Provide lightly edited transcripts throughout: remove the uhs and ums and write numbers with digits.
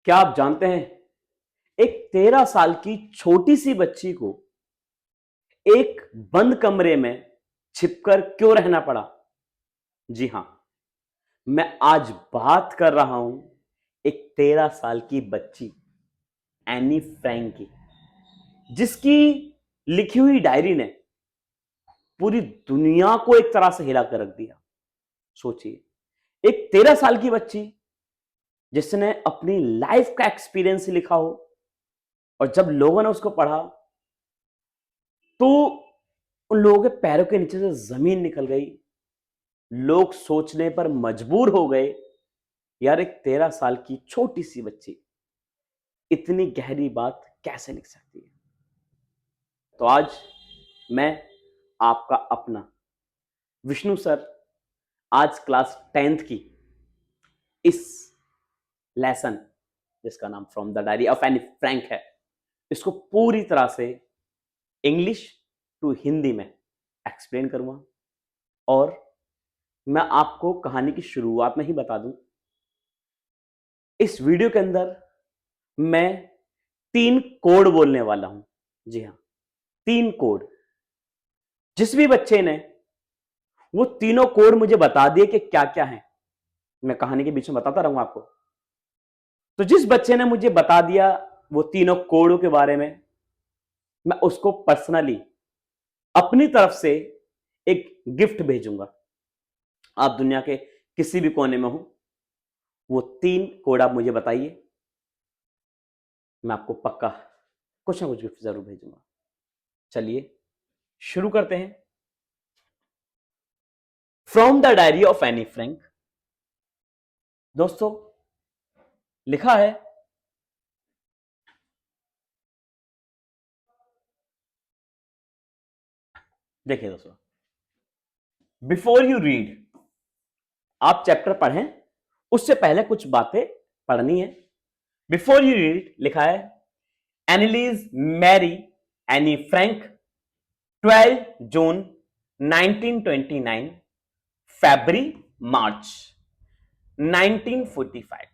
क्या आप जानते हैं एक 13 साल की छोटी सी बच्ची को एक बंद कमरे में छिपकर क्यों रहना पड़ा? जी हां, मैं आज बात कर रहा हूं एक 13 साल की बच्ची एनी फ्रैंक की, जिसकी लिखी हुई डायरी ने पूरी दुनिया को एक तरह से हिला कर रख दिया। सोचिए, एक 13 साल की बच्ची जिसने अपनी लाइफ का एक्सपीरियंस लिखा हो, और जब लोगों ने उसको पढ़ा तो उन लोगों के पैरों के नीचे से जमीन निकल गई। लोग सोचने पर मजबूर हो गए, यार एक 13 साल की छोटी सी बच्ची इतनी गहरी बात कैसे लिख सकती है। तो आज मैं आपका अपना विष्णु सर आज क्लास 10th की इस लेसन, जिसका नाम from the diary of Anne Frank है, इसको पूरी तरह से इंग्लिश टू हिंदी में एक्सप्लेन करूंगा। और मैं आपको कहानी की शुरुआत में ही बता दूं, इस वीडियो के अंदर मैं 3 कोड बोलने वाला हूं। जी हां, 3 कोड। जिस भी बच्चे ने वो तीनों कोड मुझे बता दिए कि क्या क्या है, मैं कहानी के बीच में बताता रहूंगा आपको। तो जिस बच्चे ने मुझे बता दिया वो तीनों कोडों के बारे में, मैं उसको पर्सनली अपनी तरफ से एक गिफ्ट भेजूंगा। आप दुनिया के किसी भी कोने में हो, वो 3 कोड आप मुझे बताइए, मैं आपको पक्का कुछ ना कुछ गिफ्ट जरूर भेजूंगा। चलिए शुरू करते हैं। From the diary of Anne Frank. दोस्तों, लिखा है, देखिए दोस्तों, बिफोर यू रीड, आप चैप्टर पढ़ें उससे पहले कुछ बातें पढ़नी है। बिफोर यू रीड लिखा है, Annelies Marie Anne Frank 12 June 1929, February March 1945,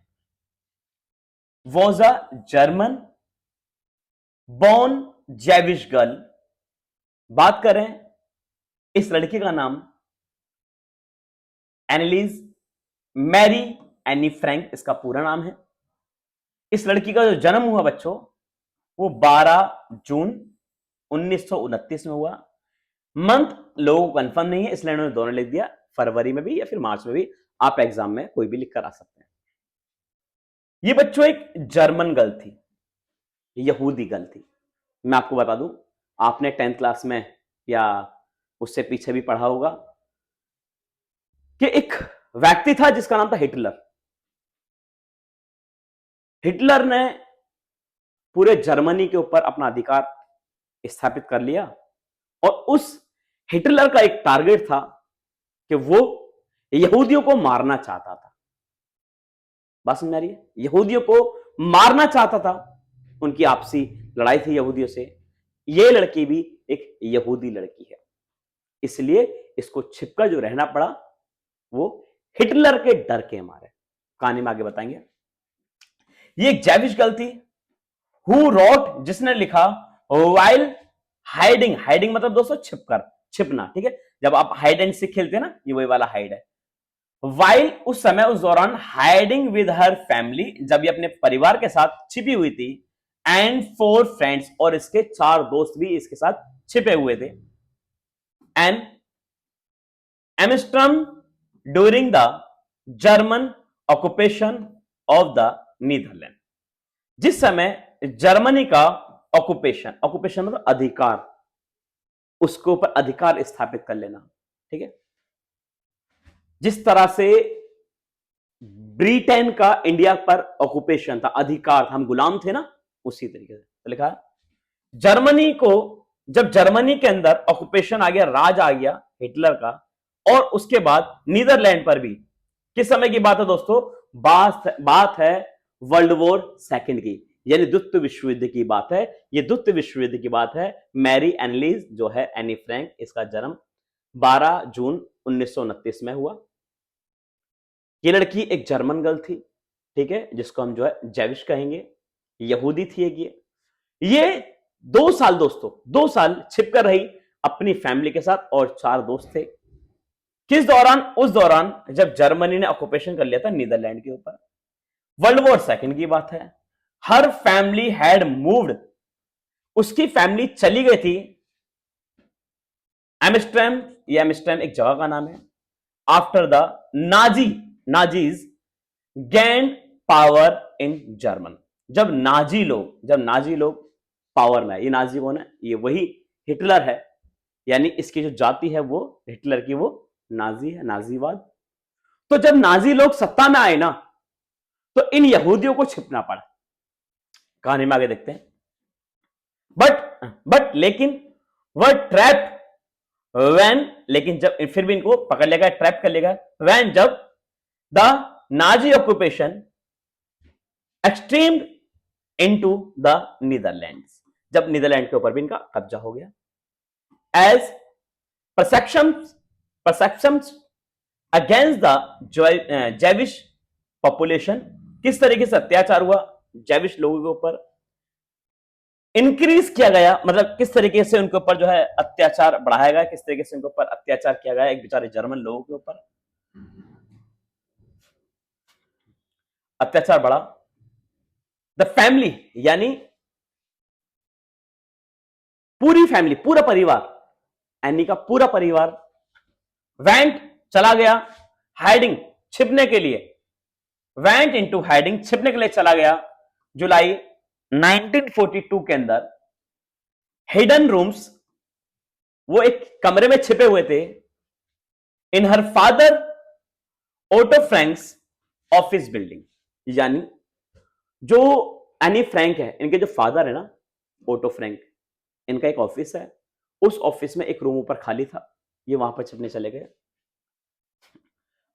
was a German born Jewish girl। बात करें इस लड़की का नाम एनिलीज मैरी एनी फ्रैंक, इसका पूरा नाम है। इस लड़की का जो जन्म हुआ बच्चों, वो 12 जून 1929 में हुआ। मंथ लोगों को कंफर्म नहीं है, इसलिए उन्होंने दोनों लिख दिया, फरवरी में भी या फिर मार्च में भी। आप एग्जाम में कोई भी लिख कर आ सकते हैं। ये बच्चों एक जर्मन गर्ल थी, यहूदी गर्ल थी। मैं आपको बता दूं, आपने 10th क्लास में या उससे पीछे भी पढ़ा होगा कि एक व्यक्ति था जिसका नाम था हिटलर। हिटलर ने पूरे जर्मनी के ऊपर अपना अधिकार स्थापित कर लिया, और उस हिटलर का एक टारगेट था कि वो यहूदियों को मारना चाहता था। बात समझ आ रही है? यहूदियों को मारना चाहता था। उनकी आपसी लड़ाई थी यहूदियों से। ये लड़की भी एक यहूदी लड़की है, इसलिए इसको छिपकर जो रहना पड़ा वो हिटलर के डर के मारे। कहानी में आगे बताएंगे। ये एक जैविश गर्ल थी, हु रोट, जिसने लिखा, वाइल हाइडिंग। हाइडिंग मतलब दोस्तों छिपकर, छिपना, ठीक है। जब आप हाइड एंड सीक खेलते हैं ना, ये वही वाला हाइड है। वाइल, उस समय, उस दौरान, हाइडिंग विद हर फैमिली, जब ये अपने परिवार के साथ छिपी हुई थी, एंड 4 फ्रेंड्स, और इसके 4 दोस्त भी इसके साथ छिपे हुए थे। And Amsterdam during the German occupation of the Netherlands, जिस समय जर्मनी का ऑक्युपेशन, ऑक्युपेशन मतलब अधिकार, उसके ऊपर अधिकार स्थापित कर लेना, ठीक है। जिस तरह से ब्रिटेन का इंडिया पर ऑक्युपेशन था, अधिकार था, हम गुलाम थे ना, उसी तरीके से तो लिखा जर्मनी को, जब जर्मनी के अंदर ऑक्युपेशन आ गया, राज आ गया हिटलर का, और उसके बाद नीदरलैंड पर भी। किस समय की बात है दोस्तों? बात है वर्ल्ड वॉर सेकंड की, यानी द्वितीय विश्व युद्ध की बात है। यह द्वितीय विश्व युद्ध की बात है। मैरी एनलीज जो है एनी फ्रैंक, इसका जन्म 12 जून 1929 में हुआ। यह लड़की एक जर्मन गर्ल थी, ठीक है, जिसको हम जो है जेविश कहेंगे, यहूदी थी एक ये 2 साल दोस्तों 2 साल छिपकर रही अपनी फैमिली के साथ और 4 दोस्त थे। किस दौरान? उस दौरान जब जर्मनी ने ऑक्यूपेशन कर लिया था नीदरलैंड के ऊपर। वर्ल्ड वॉर सेकंड की बात है। हर फैमिली हैड मूव्ड, उसकी फैमिली चली गई थी एम्स्टर्डम, ये एम्स्टर्डम एक जगह का नाम है। After the Nazis gain power in German, जब नाजी लोग पावर में, ये नाजी कौन है? ये वही हिटलर है, यानी इसकी जो जाति है वो हिटलर की, वो नाजी है, नाजीवाद। तो जब नाजी लोग सत्ता में आए ना, तो इन यहूदियों को छिपना पड़ा। कहानी में आगे देखते हैं। बट लेकिन वह ट्रैप लेकिन जब फिर भी इनको पकड़ लेगा, ट्रैप कर लेगा जब the Nazi occupation extremed into the Netherlands, जब नीदरलैंड के ऊपर भी इनका कब्जा हो गया। As perceptions against the Jewish population, किस तरीके से अत्याचार हुआ जेविश लोगों के ऊपर, इंक्रीज किया गया, मतलब किस तरीके से उनके ऊपर जो है अत्याचार बढ़ाया गया, किस तरीके से उनके ऊपर अत्याचार किया गया एक बेचारे जर्मन लोगों के ऊपर अत्याचार बढ़ा। द फैमिली यानी पूरी फैमिली, पूरा परिवार, एनी का पूरा परिवार वेंट चला गया हाइडिंग, छिपने के लिए, वेंट इनटू हाइडिंग, छिपने के लिए चला गया जुलाई 1942 के अंदर। हिडन रूम्स, वो एक कमरे में छिपे हुए थे, in her father Otto Frank's office building, यानी जो एनी फ्रैंक है, इनके जो फादर है ना ओटो फ्रैंक, इनका एक ऑफिस है, उस ऑफिस में एक रूम ऊपर खाली था, ये वहां पर छिपने चले गए।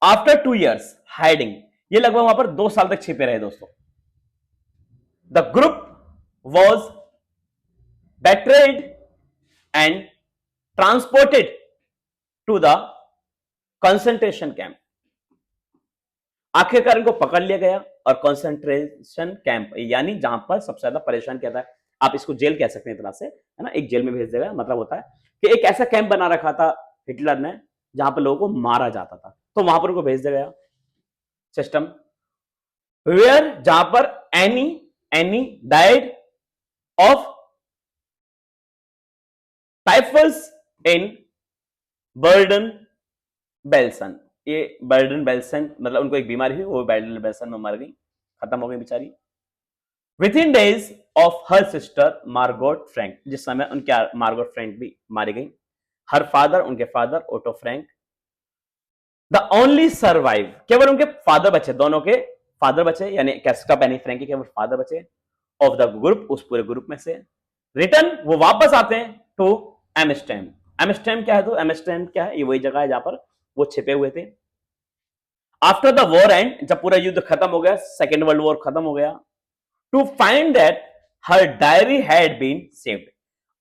आफ्टर 2 years हाइडिंग, ये लगभग वहां पर 2 साल तक छिपे रहे दोस्तों। The group was betrayed and transported to the concentration camp, आखिरकार इनको पकड़ लिया गया और कंसंट्रेशन कैंप, यानी जहां पर सबसे ज्यादा परेशान किया था, आप इसको जेल कह सकते हैं इतना से, है ना, एक जेल में भेज देगा, मतलब होता है कि एक ऐसा कैंप बना रखा था हिटलर ने जहां पर लोगों को मारा जाता था, तो वहां पर उनको भेज दिया गया सिस्टम, वेयर जहां पर any died of typhus in burden Belsen, ये बर्डन बेल्सन मतलब उनको एक बीमारी हुई, वो बर्डन बेल्सन में मर गई, खत्म हो गई बेचारी। Within days of her sister Margot Frank, जिस समय उनके मार्गोट फ्रैंक भी मारी गई। हर फादर, उनके father Otto Frank, the only survive, केवल उनके फादर बचे, दोनों के फादर बचे, यानी कैस्का पेनी फ्रैंक के केवल फादर बचे ऑफ द ग्रुप, उस पूरे ग्रुप में से। रिटर्न, वो वापस आते हैं टू एम्स्टर्डम। एम्स्टर्डम क्या है? तो एम्स्टर्डम क्या है? ये वही जगह है जहां पर वो छिपे हुए थे। आफ्टर द वॉर एंड, जब पूरा युद्ध खत्म हो गया, सेकेंड वर्ल्ड वॉर खत्म हो गया, to find that her diary had been saved,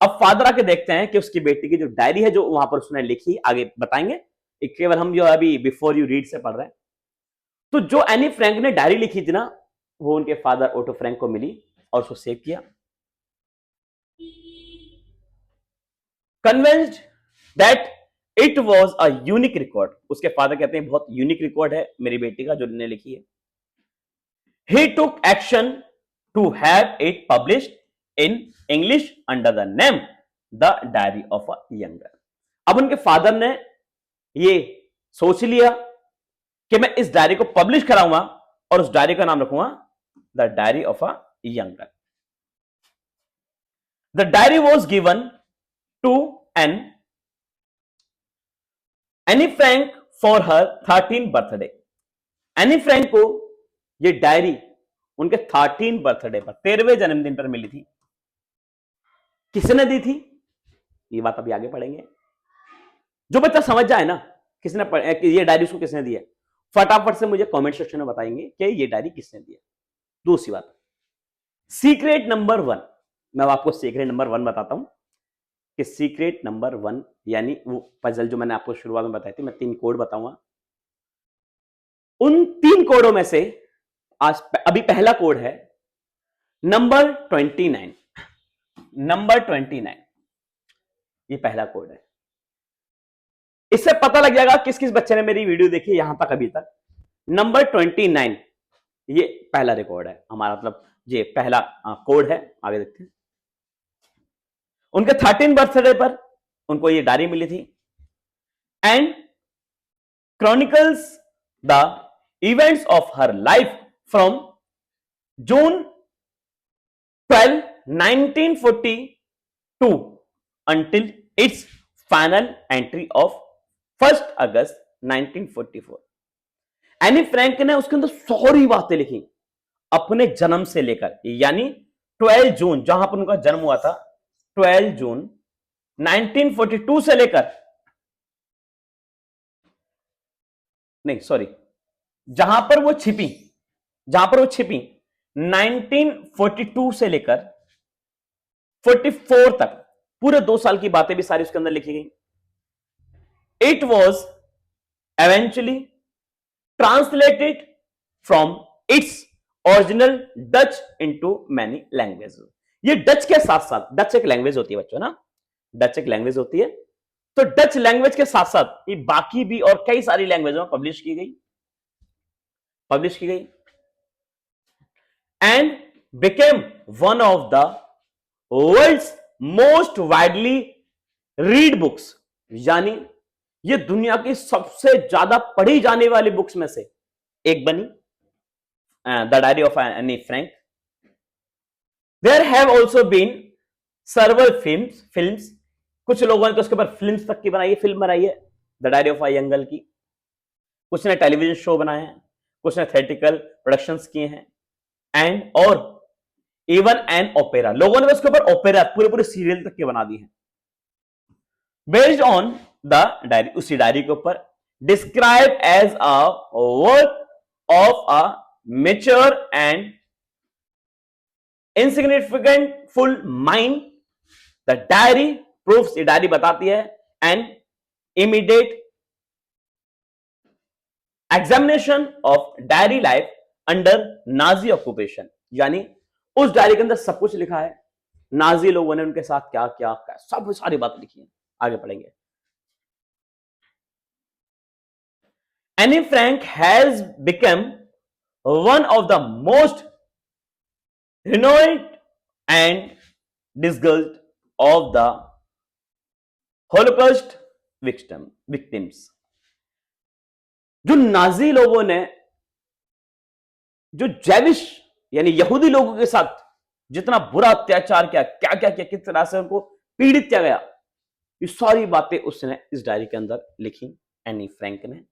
अब फादर आके देखते हैं कि उसकी बेटी की जो डायरी है जो वहां पर उसने लिखी, आगे बताएंगे, केवल हम जो अभी बिफोर यू रीड से पढ़ रहे हैं, तो जो एनी फ्रैंक ने डायरी लिखी थी ना, वो उनके फादर ओटो फ्रैंक को मिली और उसको सेव किया। Convinced that it was a unique record, उसके फादर कहते हैं बहुत यूनिक रिकॉर्ड है मेरी बेटी का जो ने लिखी है। He took action to have it published in English under the name the diary of a young girl. अब उनके फादर ने ये सोच लिया कि मैं इस डायरी को पब्लिश कराऊंगा और उस डायरी का नाम रखूंगा the diary of a young girl. The diary was given to Anne Frank for her 13th birthday. Anne Frank को ये डायरी उनके 13th बर्थडे पर, 13वें जन्मदिन पर मिली थी। किसने दी थी ये बात अभी आगे पढ़ेंगे। जो बच्चा समझ जाए ना किसने ये डायरी उसको किसने दी है, फटाफट से मुझे कमेंट सेक्शन में बताएंगे कि ये डायरी किसने दी है। दूसरी बात, सीक्रेट नंबर 1, मैं आपको सीक्रेट नंबर 1 बताता हूं कि सीक्रेट नंबर 1 यानी वो पजल जो मैंने आपको शुरुआत में बताई थी, मैं 3 कोड बताऊंगा। उन 3 कोडों में से आज अभी पहला कोड है नंबर 29। नंबर 29 ये पहला कोड है। इससे पता लग जाएगा किस किस बच्चे ने मेरी वीडियो देखी है यहां तक अभी तक। नंबर 29 ये पहला रिकॉर्ड है हमारा, मतलब ये पहला कोड है। आगे देखते हैं। उनके 13 बर्थडे पर उनको ये डायरी मिली थी and chronicles the events of her life from June 12, 1942 until its final entry of 1 August 1944। Anne Frank ने उसके अंदर सारी बातें लिखी अपने जन्म से लेकर, यानी 12 जून जहां पर उनका जन्म हुआ था, 12 जून 1942 से लेकर, नहीं सॉरी, जहां पर वो छिपी 1942 से लेकर 44 तक, पूरे 2 साल की बातें भी सारी उसके अंदर लिखी गई। It was eventually translated from its original Dutch into many languages। ये डच के साथ साथ, डच एक लैंग्वेज होती है बच्चों ना, डच एक लैंग्वेज होती है, तो डच लैंग्वेज के साथ साथ ये बाकी भी और कई सारी लैंग्वेजों में पब्लिश की गई and became one of the world's most widely read books, यानी ये दुनिया की सबसे ज्यादा पढ़ी जाने वाली बुक्स में से एक बनी, the diary of Anne Frank. There have also been several films, कुछ लोगों ने तो उसके ऊपर फिल्म्स तक की फिल्म बनाई है the diary of a young girl की, कुछ ने टेलीविजन शो बनाए हैं, कुछ ने थिएट्रिकल प्रोडक्शंस किए हैं एंड और इवन एन ओपेरा, लोगों ने उसके ऊपर ओपेरा पूरे सीरियल तक के बना दी है बेस्ड ऑन द डायरी। उसी डायरी के ऊपर describe as a work of a mature and insignificant full mind, the diary proofs, ये डायरी बताती है and immediate examination of diary life under Nazi occupation, यानी उस डायरी के अंदर सब कुछ लिखा है, नाजी लोगों ने उनके साथ क्या क्या सब सारी बातें लिखी है। आगे पढ़ेंगे। Anne Frank has become one of the most renowned and discussed of the Holocaust victims. जो नाजी लोगों ने जो जैविश यानी यहूदी लोगों के साथ जितना बुरा अत्याचार किया, क्या क्या किया, किस तरह से उनको पीड़ित किया गया, ये सारी बातें उसने इस डायरी के अंदर लिखी एनी फ्रैंक ने।